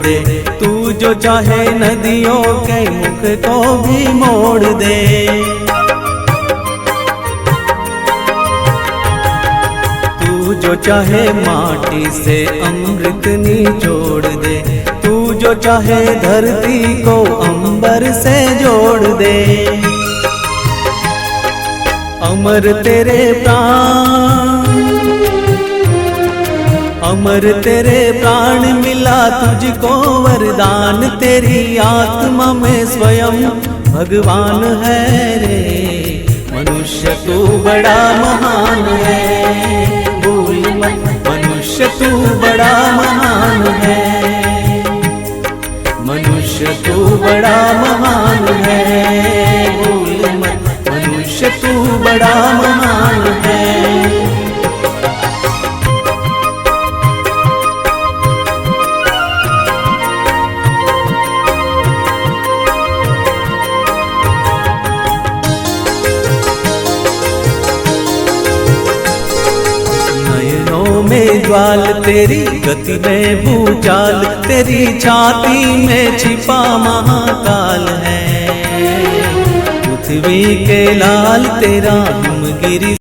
दे। तू जो चाहे नदियों के मुख को भी मोड़ दे। तू जो चाहे माटी से अमृत निचोड़ दे। तू जो चाहे धरती को अंबर से जोड़ दे। अमर तेरे प्राण, अमर तेरे प्राण मिला तुझको वरदान। तेरी आत्मा में स्वयं भगवान है रे। मनुष्य तू बड़ा महान है, भूल मत मनुष्य तू बड़ा महान है। मनुष्य तू बड़ा महान है, भूल मत मनुष्य तू बड़ा महान है। में ज्वाल तेरी गति में भूचाल। तेरी छाती में छिपा महाकाल है। पृथ्वी के लाल तेरा हिमगिरी